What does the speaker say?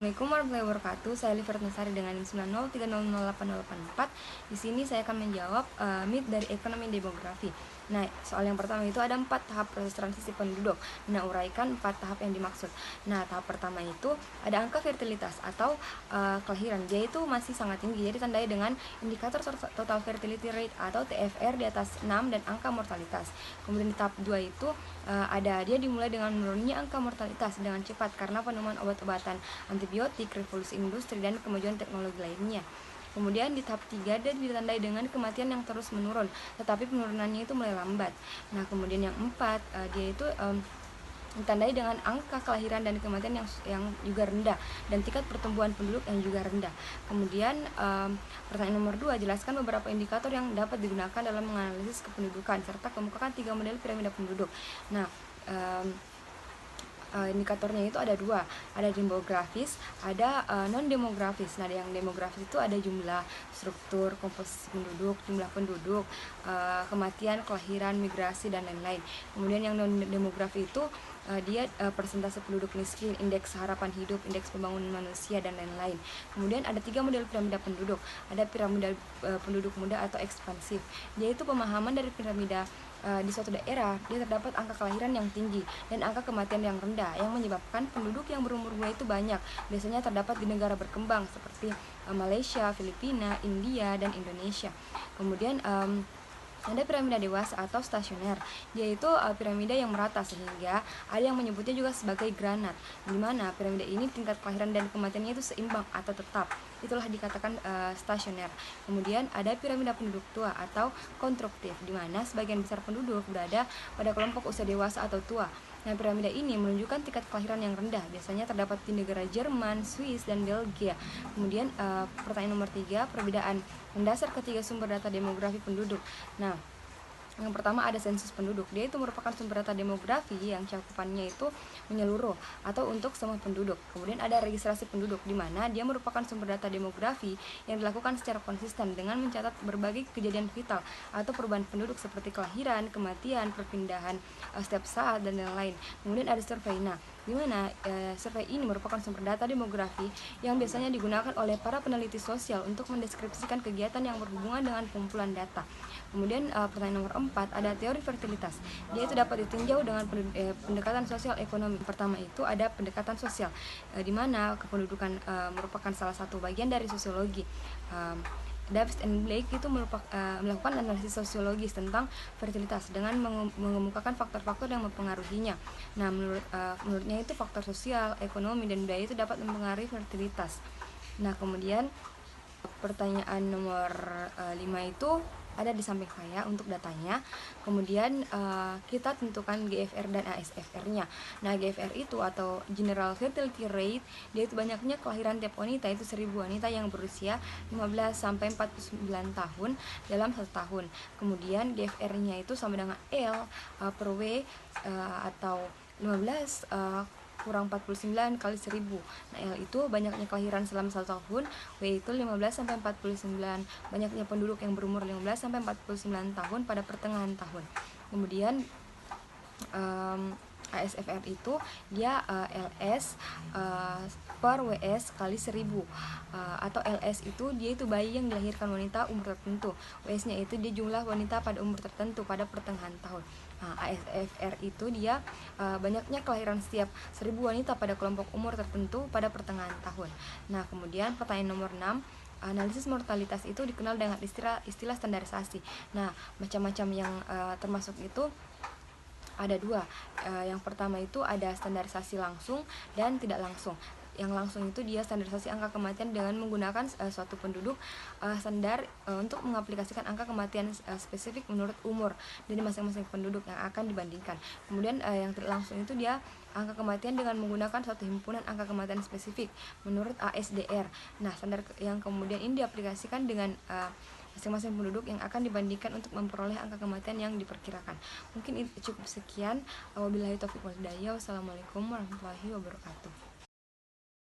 Assalamualaikum warahmatullahi wabarakatuh. Saya Liver Nasari dengan NIM 903008084. Di sini saya akan menjawab MIT dari ekonomi demografi. Nah, soal yang pertama itu ada 4 tahap proses transisi penduduk. Nah, uraikan 4 tahap yang dimaksud. Nah, tahap pertama itu ada angka fertilitas atau kelahiran. Dia itu masih sangat tinggi. Jadi tandai dengan indikator total fertility rate atau TFR di atas 6 dan angka mortalitas. Kemudian di tahap 2 itu dia dimulai dengan menurunnya angka mortalitas dengan cepat karena penemuan obat-obatan antibiotik, revolusi industri, dan kemajuan teknologi lainnya. Kemudian di tahap 3 dia ditandai dengan kematian yang terus menurun, tetapi penurunannya itu mulai lambat. Nah, kemudian yang 4 dia itu ditandai dengan angka kelahiran dan kematian yang juga rendah dan tingkat pertumbuhan penduduk yang juga rendah. Kemudian pertanyaan nomor 2, jelaskan beberapa indikator yang dapat digunakan dalam menganalisis kependudukan serta kemukakan 3 model piramida penduduk. Nah, indikatornya itu ada 2, ada demografis, ada non demografis. Nah, yang demografis itu ada jumlah, struktur, komposisi penduduk, jumlah penduduk, kematian, kelahiran, migrasi, dan lain-lain. Kemudian yang non demografi itu dia persentase penduduk miskin, indeks harapan hidup, indeks pembangunan manusia, dan lain-lain. Kemudian ada 3 model piramida penduduk. Ada piramida penduduk muda atau ekspansif, yaitu pemahaman dari piramida di suatu daerah dia terdapat angka kelahiran yang tinggi dan angka kematian yang rendah yang menyebabkan penduduk yang berumur muda itu banyak. Biasanya terdapat di negara berkembang seperti Malaysia, Filipina, India, dan Indonesia. Kemudian ada piramida dewasa atau stasioner, yaitu piramida yang merata sehingga ada yang menyebutnya juga sebagai granat, di mana piramida ini tingkat kelahiran dan kematiannya itu seimbang atau tetap. Itulah dikatakan stasioner. Kemudian ada piramida penduduk tua atau konstruktif, di mana sebagian besar penduduk berada pada kelompok usia dewasa atau tua. Nah, piramida ini menunjukkan tingkat kelahiran yang rendah, biasanya terdapat di negara Jerman, Swiss, dan Belgia. Kemudian pertanyaan nomor 3, perbedaan mendasar ketiga sumber data demografi penduduk. Nah, yang pertama ada sensus penduduk. Dia itu merupakan sumber data demografi yang cakupannya itu menyeluruh atau untuk semua penduduk. Kemudian ada registrasi penduduk, di mana dia merupakan sumber data demografi yang dilakukan secara konsisten dengan mencatat berbagai kejadian vital atau perubahan penduduk seperti kelahiran, kematian, perpindahan setiap saat, dan lain-lain. Kemudian ada survei. Nah, di mana survei ini merupakan sumber data demografi yang biasanya digunakan oleh para peneliti sosial untuk mendeskripsikan kegiatan yang berhubungan dengan pengumpulan data. Kemudian pertanyaan nomor 4 ada teori fertilitas. Dia itu dapat ditinjau dengan pendekatan sosial ekonomi. Pertama itu ada pendekatan sosial, di mana kependudukan merupakan salah satu bagian dari sosiologi. Davis and Blake itu melakukan analisis sosiologis tentang fertilitas dengan mengemukakan faktor-faktor yang mempengaruhinya. Nah, menurutnya itu faktor sosial, ekonomi, dan budaya itu dapat mempengaruhi fertilitas. Nah, kemudian pertanyaan nomor 5 itu ada di samping saya untuk datanya. Kemudian kita tentukan GFR dan ASFR-nya. Nah, GFR itu atau General Fertility Rate, dia itu banyaknya kelahiran tiap wanita itu 1000 wanita yang berusia 15 sampai 49 tahun dalam 1 tahun. Kemudian GFR-nya itu sama dengan L per W atau 15 kurang 49 kali 1000. Nah, L itu banyaknya kelahiran selama 1 tahun, W itu 15 sampai 49, banyaknya penduduk yang berumur 15 sampai 49 tahun pada pertengahan tahun. Kemudian ASFR itu dia LS per WS kali 1000, atau LS itu dia itu bayi yang dilahirkan wanita umur tertentu, WS-nya itu dia jumlah wanita pada umur tertentu pada pertengahan tahun. Nah, ASFR itu dia banyaknya kelahiran setiap 1000 wanita pada kelompok umur tertentu pada pertengahan tahun. Nah, kemudian pertanyaan nomor 6, analisis mortalitas itu dikenal dengan istilah standarisasi. Nah, macam-macam yang termasuk itu ada 2. Yang pertama itu ada standarisasi langsung dan tidak langsung. Yang langsung itu dia standarisasi angka kematian dengan menggunakan suatu penduduk standar untuk mengaplikasikan angka kematian spesifik menurut umur dari masing-masing penduduk yang akan dibandingkan. Kemudian yang tidak langsung itu dia angka kematian dengan menggunakan suatu himpunan angka kematian spesifik menurut ASDR. Nah, standar yang kemudian ini diaplikasikan dengan masing-masing penduduk yang akan dibandingkan untuk memperoleh angka kematian yang diperkirakan. Mungkin cukup sekian. Wabillahi taufiq wal hidayah. Wassalamualaikum warahmatullahi wabarakatuh.